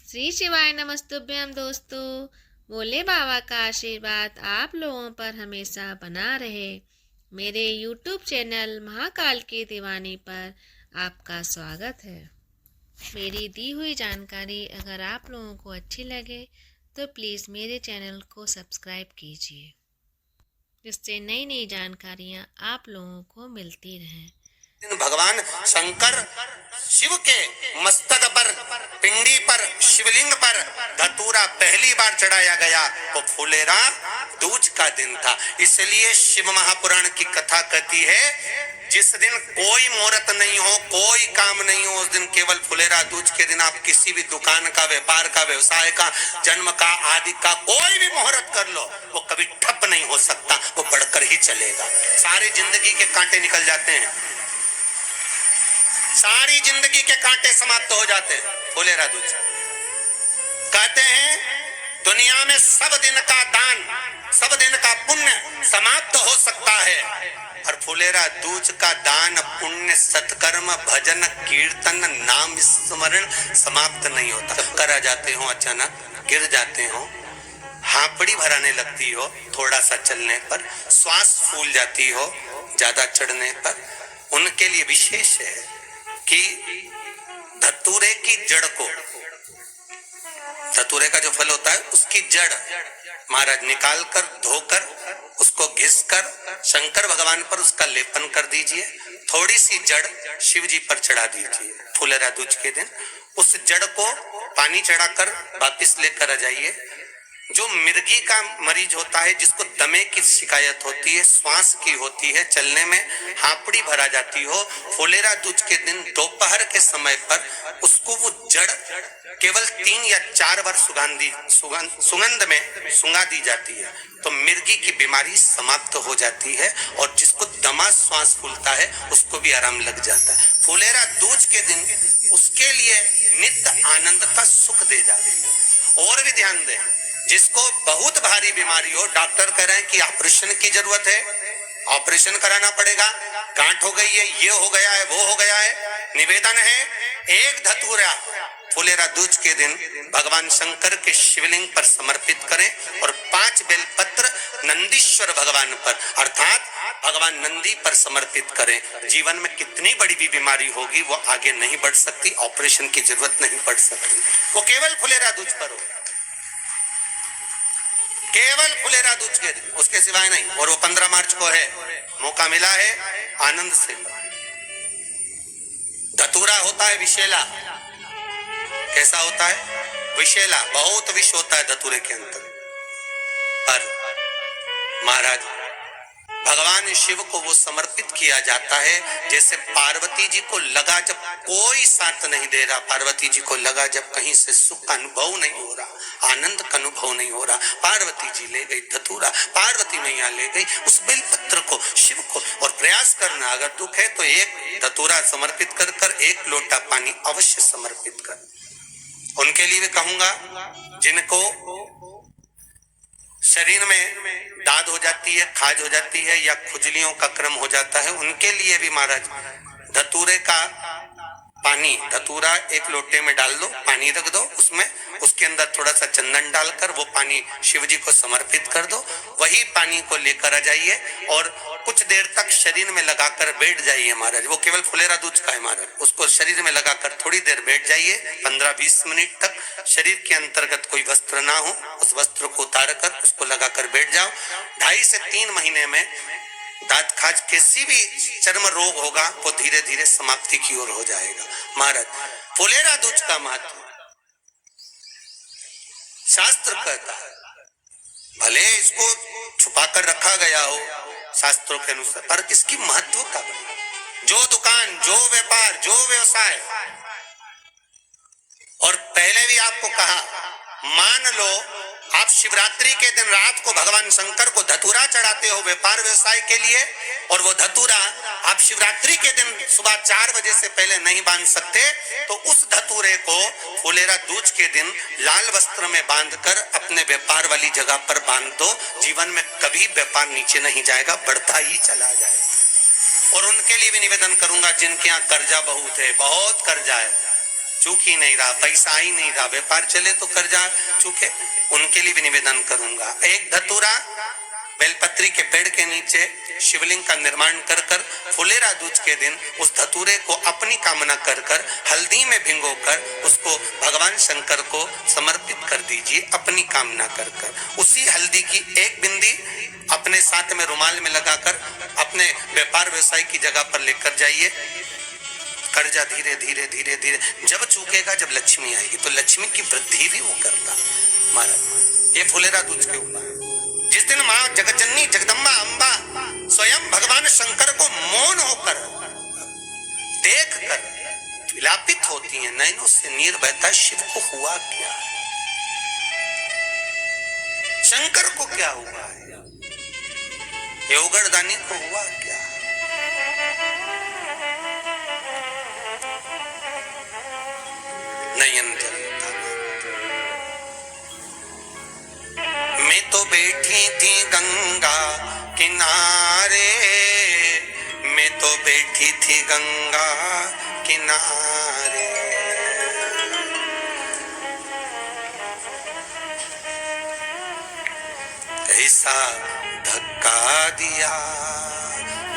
श्री शिवाय नमस्तुभ्यम दोस्तों। भोले बाबा का आशीर्वाद आप लोगों पर हमेशा बना रहे। मेरे YouTube चैनल महाकाल की दीवानी पर आपका स्वागत है। मेरी दी हुई जानकारी अगर आप लोगों को अच्छी लगे तो प्लीज़ मेरे चैनल को सब्सक्राइब कीजिए, जिससे नई नई जानकारियाँ आप लोगों को मिलती रहें। भगवान शंकर शिव के मस्तक पर, पिंडी पर, शिवलिंग पर धतूरा पहली बार चढ़ाया गया तो फुलेरा दूज का दिन था। इसलिए शिव महापुराण की कथा कहती है जिस दिन कोई मुहूर्त नहीं हो, कोई काम नहीं हो, उस दिन केवल फुलेरा दूज के दिन आप किसी भी दुकान का, व्यापार का, व्यवसाय का, जन्म का, आदि का कोई भी मुहूर्त कर लो, वो कभी ठप नहीं हो सकता, वो बढ़कर ही चलेगा। सारी जिंदगी के कांटे निकल जाते हैं, सारी जिंदगी के कांटे समाप्त हो जाते हैं। फुलेरा दूज कहते हैं दुनिया में सब दिन का दान, सब दिन का पुण्य समाप्त हो सकता है, और फुलेरा दूज का दान, पुण्य, सत्कर्म, भजन, कीर्तन, नाम स्मरण समाप्त नहीं होता। चक्कर आ जाते हो, अचानक गिर जाते हो, हापड़ी भराने लगती हो, थोड़ा सा चलने पर श्वास फूल जाती हो, ज्यादा चढ़ने पर, उनके लिए विशेष है कि धतूरे की जड़ को, धतूरे का जो फल होता है उसकी जड़ महाराज निकाल कर, धोकर, उसको घिस कर शंकर भगवान पर उसका लेपन कर दीजिए। थोड़ी सी जड़ शिव जी पर चढ़ा दीजिए। फुलेरा दूज के दिन उस जड़ को पानी चढ़ाकर वापिस लेकर आ जाइए। जो मिर्गी का मरीज होता है, जिसको दमे की शिकायत होती है, श्वास की होती है, चलने में हापड़ी भरा जाती हो, फुलेरा दूज के दिन दोपहर के समय पर उसको वो जड़ केवल 3 या 4 बार सुगंध में सुंगा दी जाती है, तो मिर्गी की बीमारी समाप्त हो जाती है, और जिसको दमा श्वास फूलता है उसको भी आराम लग जाता है। फुलेरा दूज के दिन उसके लिए नित्य आनंद का सुख दे जाती है। और भी ध्यान दें, जिसको बहुत भारी बीमारी हो, डॉक्टर कह रहे हैं कि ऑपरेशन की जरूरत है, ऑपरेशन कराना पड़ेगा, गांठ हो गई है, ये हो गया है, वो हो गया है, निवेदन है एक धतूरा फुलेरा दूज के दिन भगवान शंकर के शिवलिंग पर समर्पित करें, और 5 बेलपत्र नंदीश्वर भगवान पर अर्थात भगवान नंदी पर समर्पित करें। जीवन में कितनी बड़ी भी बीमारी होगी वो आगे नहीं बढ़ सकती, ऑपरेशन की जरूरत नहीं पड़ सकती, वो केवल फुलेरा दूज पर हो, केवल फुलेरा दूज के दिन, उसके सिवाय नहीं। और वो 15 मार्च को है, मौका मिला है, आनंद से। धतूरा होता है विषैला। कैसा होता है? विषैला, बहुत विष होता है धतूरे के अंदर। पर महाराज भगवान शिव को वो समर्पित किया जाता है जैसे पार्वती जी को लगा जब कोई साथ नहीं दे रहा, पार्वती जी को लगा जब कहीं से सुख का अनुभव नहीं हो रहा, आनंद का अनुभव नहीं हो रहा, पार्वती जी ले गई धतूरा, पार्वती मैया ले गई उस बेलपत्र को शिव को। और प्रयास करना, अगर दुख है तो एक धतूरा समर्पित कर कर 1 लोटा पानी अवश्य समर्पित कर। उनके लिए भी कहूंगा जिनको शरीर में दाद हो जाती है, खाज हो जाती है, या खुजलियों का क्रम हो जाता है, उनके लिए भी महाराज धतूरे का पानी, धतूरा 1 लोटे में डाल दो, पानी रख दो, उसमें उसके अंदर थोड़ा सा चंदन डालकर वो पानी शिव जी को समर्पित कर दो। वही पानी को लेकर आ जाइए और कुछ देर तक शरीर में लगाकर बैठ जाइए महाराज। वो केवल फुलेरा दूज का है महाराज, उसको शरीर में लगाकर थोड़ी देर बैठ जाइए, 15-20 मिनट तक। शरीर के अंतर्गत कोई वस्त्र ना हो, उस वस्त्र को उतार कर उसको लगाकर बैठ जाओ। 2.5 से 3 महीने में दांत खाज किसी भी चर्म रोग होगा वो धीरे धीरे समाप्ति की ओर हो जाएगा। महाराज फुलेरा दूज का महत्व शास्त्र कहता है, भले इसको छुपा कर रखा गया हो शास्त्रों के अनुसार, पर इसकी महत्व का जो दुकान, जो व्यापार, जो व्यवसाय, और पहले भी आपको कहा, मान लो आप शिवरात्रि के दिन रात को भगवान शंकर को धतूरा चढ़ाते हो व्यापार व्यवसाय के लिए, और वो धतूरा आप शिवरात्रि के दिन सुबह 4 बजे से पहले नहीं बांध सकते, तो उस धतूरे को फुलेरा दूज के दिन लाल वस्त्र में बांधकर अपने व्यापार वाली जगह पर बांध दो। जीवन में कभी व्यापार नीचे नहीं जाएगा, बढ़ता ही चला जाएगा। और उनके लिए भी निवेदन करूंगा जिनके यहाँ कर्जा बहुत है, बहुत कर्जा है, चूक ही नहीं रहा, पैसा आ ही नहीं रहा, व्यापार चले तो कर्जा चूके, उनके लिए भी निवेदन करूंगा। एक धतूरा बेलपत्री के पेड़ के नीचे शिवलिंग का निर्माण कर कर फुलेरा दूज के दिन उस धतूरे को अपनी कामना कर कर हल्दी में भिंगो कर उसको भगवान शंकर को समर्पित कर दीजिए अपनी कामना कर कर। उसी हल्दी की एक बिंदी अपने साथ में रुमाल में लगाकर अपने व्यापार व्यवसाय की जगह पर लेकर जाइए। कर्जा धीरे धीरे धीरे धीरे जब चूकेगा, जब लक्ष्मी आएगी तो लक्ष्मी की वृद्धि भी वो करता। महाराज ये फुलेरा दूज के ऊपर जिस दिन माँ जगतजननी जगदम्बा अम्बा स्वयं भगवान शंकर को मौन होकर देख कर विलापित होती है, नैनों से नीर बहता, शिव को हुआ क्या, शंकर को क्या हुआ है, योगरदानी को हुआ क्या। नयन जलता मैं तो बैठी थी गंगा किनारे, मैं तो बैठी थी गंगा किनारे, ऐसा धक्का दिया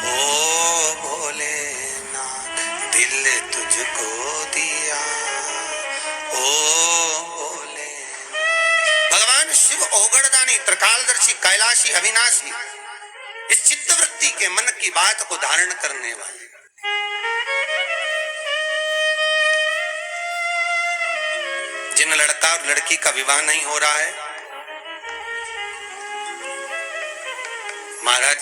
ओ भोलेनाथ, दिल तुझको दिया ओ भोले। भगवान शिव ओगड़दानी, त्रिकालदर्शी, कैलाशी, अविनाशी, इस चित्तवृत्ति के मन की बात को धारण करने वाले जिन लड़का और लड़की का विवाह नहीं हो रहा है, महाराज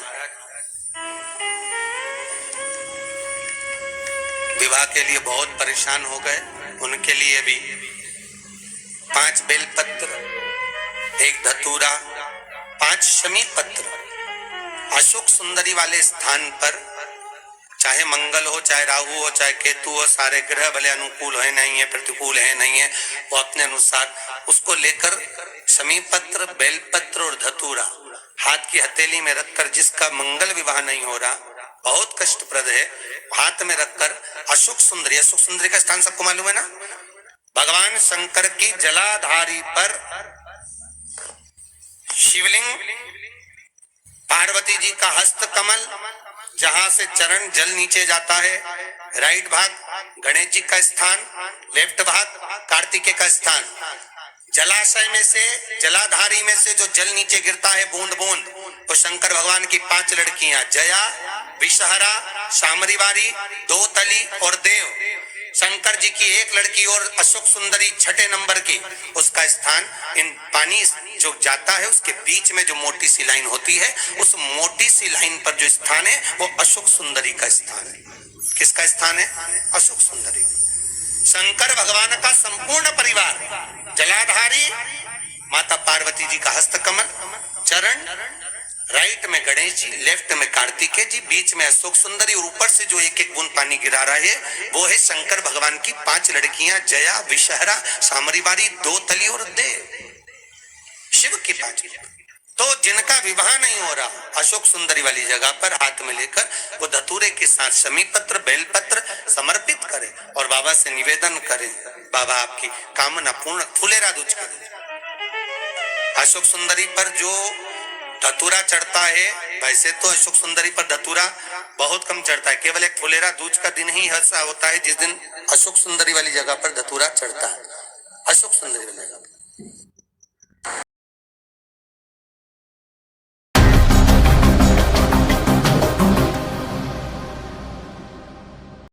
विवाह के लिए बहुत परेशान हो गए, उनके लिए भी 5 बेलपत्र, 1 धतूरा, 5 शमी पत्र अशोक सुंदरी वाले स्थान पर, चाहे मंगल हो, चाहे राहु हो, चाहे केतु हो, सारे ग्रह भले अनुकूल है नहीं है, प्रतिकूल है नहीं है, वो अपने अनुसार उसको लेकर शमी पत्र, बेलपत्र और धतूरा हाथ की हथेली में रखकर, जिसका मंगल विवाह नहीं हो रहा, बहुत कष्टप्रद है, हाथ में रखकर अशोक सुंदरी, अशोक सुंदरी का स्थान सबको मालूम है ना, भगवान शंकर की जलाधारी पर शिवलिंग, पार्वती जी का हस्त कमल, जहां से चरण जल नीचे जाता है, राइट भाग गणेश जी का स्थान, लेफ्ट भाग कार्तिकेय का स्थान, जलाशय में से, जलाधारी में से जो जल नीचे गिरता है बूंद बूंद, तो शंकर भगवान की 5 लड़कियां, जया, विषहरा, शामरीवारी, दोतली और देव, शंकर जी की 1 लड़की और अशोक सुंदरी 6ठे नंबर की, उसका स्थान, इन पानी जो जाता है उसके बीच में जो मोटी सी लाइन होती है, उस मोटी सी लाइन पर जो स्थान है वो अशोक सुंदरी का स्थान है। किसका स्थान है? अशोक सुंदरी। शंकर भगवान का संपूर्ण परिवार, जलाधारी माता पार्वती जी का हस्तकमल, चरण, राइट में गणेश जी, लेफ्ट में कार्तिकेय जी, बीच में अशोक सुंदरी, और ऊपर से जो 1-1 बूंद पानी गिरा रहा है वो है शंकर भगवान की 5 लड़कियां, जया, विषहरा, शामरीवारी, दोतली और देव, शिव की 5। तो जिनका विवाह नहीं हो रहा, अशोक सुंदरी वाली जगह पर हाथ में लेकर वो धतूरे के साथ शमी पत्र, बेलपत्र समर्पित करें और बाबा से निवेदन करें, बाबा आपकी कामना पूर्ण, फुलेरा दूज करें। अशोक सुंदरी पर जो धतूरा चढ़ता है, वैसे तो अशोक सुंदरी पर धतूरा बहुत कम चढ़ता है, केवल एक फुलेरा दूज का दिन ही ऐसा होता है जिस दिन अशोक सुंदरी वाली जगह पर धतूरा चढ़ता है, अशोक सुंदरी वाली जगह पर।